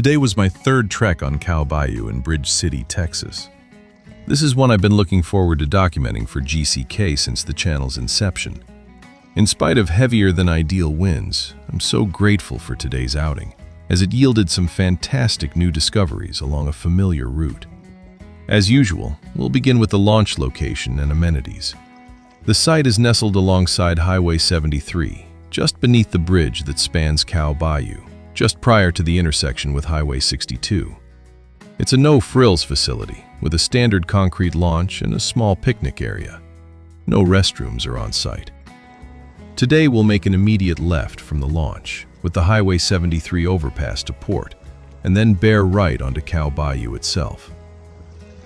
Today was my third trek on Cow Bayou in Bridge City, Texas. This is one I've been looking forward to documenting for GCK since the channel's inception. In spite of heavier than ideal winds, I'm so grateful for today's outing, as it yielded some fantastic new discoveries along a familiar route. As usual, we'll begin with the launch location and amenities. The site is nestled alongside Highway 73, just beneath the bridge that spans Cow Bayou, just prior to the intersection with Highway 62. It's a no-frills facility, with a standard concrete launch and a small picnic area. No restrooms are on site. Today we'll make an immediate left from the launch, with the Highway 73 overpass to port, and then bear right onto Cow Bayou itself.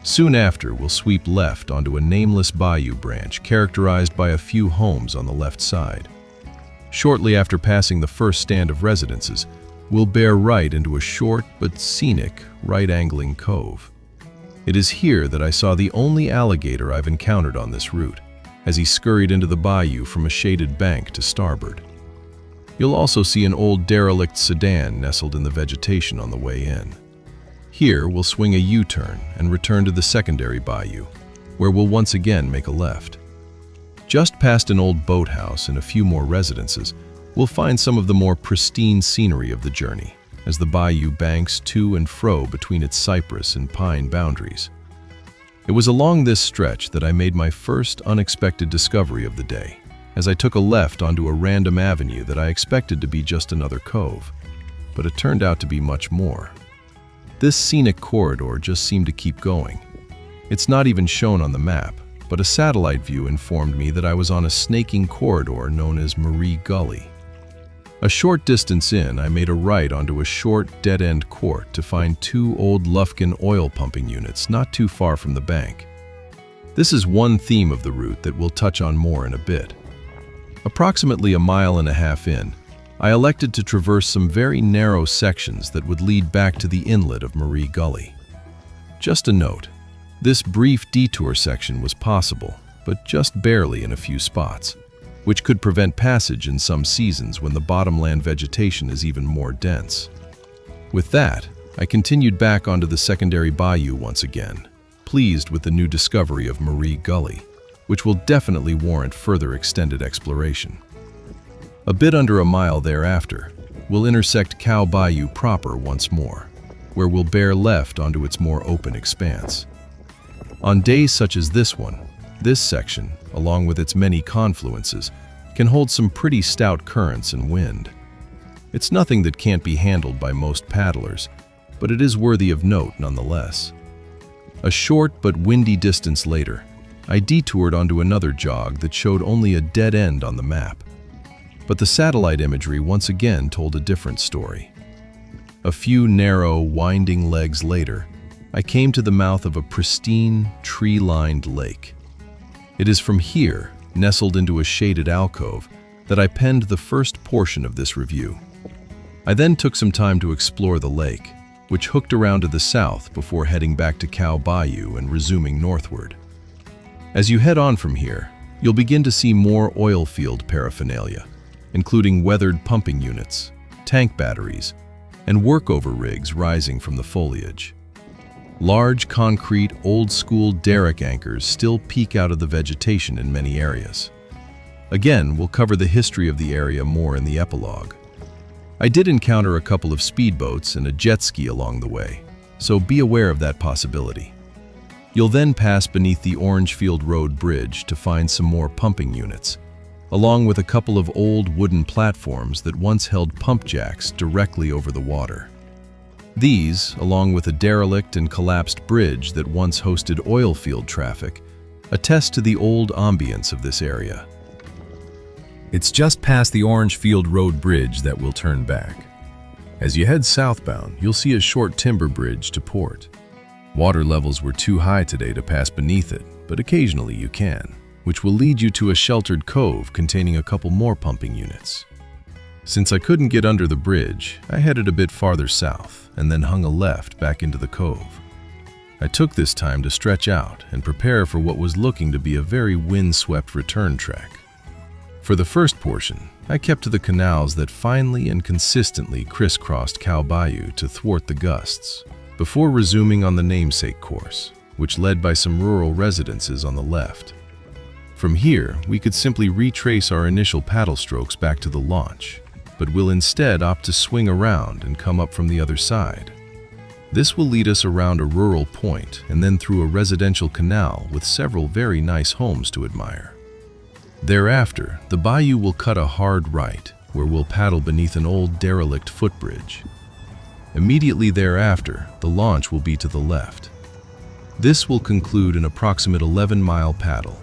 Soon after, we'll sweep left onto a nameless bayou branch characterized by a few homes on the left side. Shortly after passing the first stand of residences, we'll bear right into a short but scenic right-angling cove. It is here that I saw the only alligator I've encountered on this route, as he scurried into the bayou from a shaded bank to starboard. You'll also see an old derelict sedan nestled in the vegetation on the way in. Here, we'll swing a U-turn and return to the secondary bayou, where we'll once again make a left. Just past an old boathouse and a few more residences, we'll find some of the more pristine scenery of the journey, as the bayou banks to and fro between its cypress and pine boundaries. It was along this stretch that I made my first unexpected discovery of the day, as I took a left onto a random avenue that I expected to be just another cove, but it turned out to be much more. This scenic corridor just seemed to keep going. It's not even shown on the map, but a satellite view informed me that I was on a snaking corridor known as Marie Gully. A short distance in, I made a right onto a short, dead-end court to find two old Lufkin oil pumping units not too far from the bank. This is one theme of the route that we'll touch on more in a bit. Approximately a mile and a half in, I elected to traverse some very narrow sections that would lead back to the inlet of Marie Gully. Just a note, this brief detour section was possible, but just barely in a few spots, which could prevent passage in some seasons when the bottomland vegetation is even more dense. With that, I continued back onto the secondary bayou once again, pleased with the new discovery of Marie Gully, which will definitely warrant further extended exploration. A bit under a mile thereafter, we'll intersect Cow Bayou proper once more, where we'll bear left onto its more open expanse. On days such as this one, this section, along with its many confluences, can hold some pretty stout currents and wind. It's nothing that can't be handled by most paddlers, but it is worthy of note nonetheless. A short but windy distance later, I detoured onto another jog that showed only a dead end on the map. But the satellite imagery once again told a different story. A few narrow, winding legs later, I came to the mouth of a pristine, tree-lined lake. It is from here, nestled into a shaded alcove, that I penned the first portion of this review. I then took some time to explore the lake, which hooked around to the south before heading back to Cow Bayou and resuming northward. As you head on from here, you'll begin to see more oil field paraphernalia, including weathered pumping units, tank batteries, and workover rigs rising from the foliage. Large concrete, old-school derrick anchors still peek out of the vegetation in many areas. Again, we'll cover the history of the area more in the epilogue. I did encounter a couple of speedboats and a jet ski along the way, so be aware of that possibility. You'll then pass beneath the Orangefield Road Bridge to find some more pumping units, along with a couple of old wooden platforms that once held pump jacks directly over the water. These, along with a derelict and collapsed bridge that once hosted oil field traffic, attest to the old ambience of this area. It's just past the Orangefield Road Bridge that we'll turn back. As you head southbound, you'll see a short timber bridge to port. Water levels were too high today to pass beneath it, but occasionally you can, which will lead you to a sheltered cove containing a couple more pumping units. Since I couldn't get under the bridge, I headed a bit farther south and then hung a left back into the cove. I took this time to stretch out and prepare for what was looking to be a very wind-swept return trek. For the first portion, I kept to the canals that finely and consistently crisscrossed Cow Bayou to thwart the gusts, before resuming on the namesake course, which led by some rural residences on the left. From here, we could simply retrace our initial paddle strokes back to the launch, but will instead opt to swing around and come up from the other side. This will lead us around a rural point and then through a residential canal with several very nice homes to admire. Thereafter, the bayou will cut a hard right, where we'll paddle beneath an old derelict footbridge. Immediately thereafter, the launch will be to the left. This will conclude an approximate 11-mile paddle.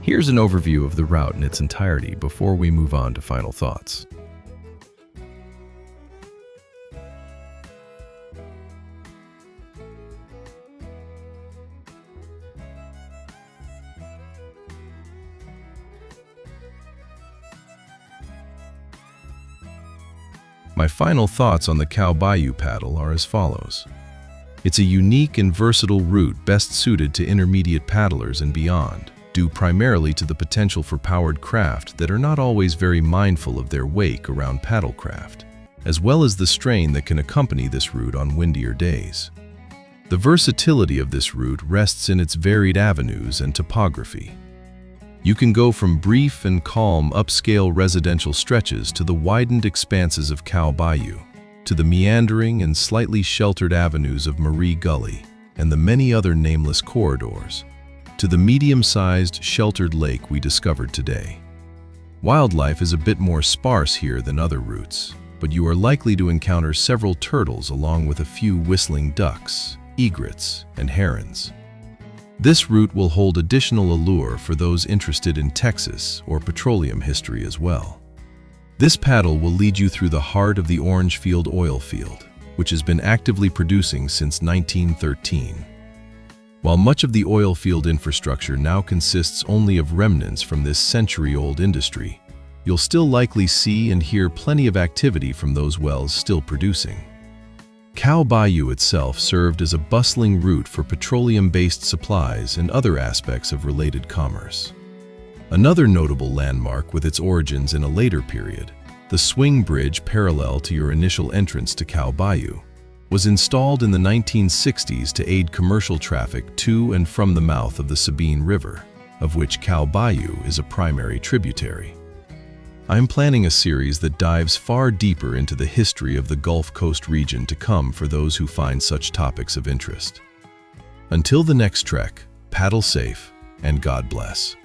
Here's an overview of the route in its entirety before we move on to final thoughts. My final thoughts on the Cow Bayou paddle are as follows. It's a unique and versatile route best suited to intermediate paddlers and beyond, due primarily to the potential for powered craft that are not always very mindful of their wake around paddlecraft, as well as the strain that can accompany this route on windier days. The versatility of this route rests in its varied avenues and topography. You can go from brief and calm upscale residential stretches to the widened expanses of Cow Bayou, to the meandering and slightly sheltered avenues of Marie Gully and the many other nameless corridors, to the medium-sized sheltered lake we discovered today. Wildlife is a bit more sparse here than other routes, but you are likely to encounter several turtles along with a few whistling ducks, egrets, and herons. This route will hold additional allure for those interested in Texas or petroleum history as well. This paddle will lead you through the heart of the Orangefield oil field, which has been actively producing since 1913. While much of the oil field infrastructure now consists only of remnants from this century-old industry, you'll still likely see and hear plenty of activity from those wells still producing. Cow Bayou itself served as a bustling route for petroleum-based supplies and other aspects of related commerce. Another notable landmark with its origins in a later period, the swing bridge parallel to your initial entrance to Cow Bayou, was installed in the 1960s to aid commercial traffic to and from the mouth of the Sabine River, of which Cow Bayou is a primary tributary. I'm planning a series that dives far deeper into the history of the Gulf Coast region to come for those who find such topics of interest. Until the next trek, paddle safe and God bless.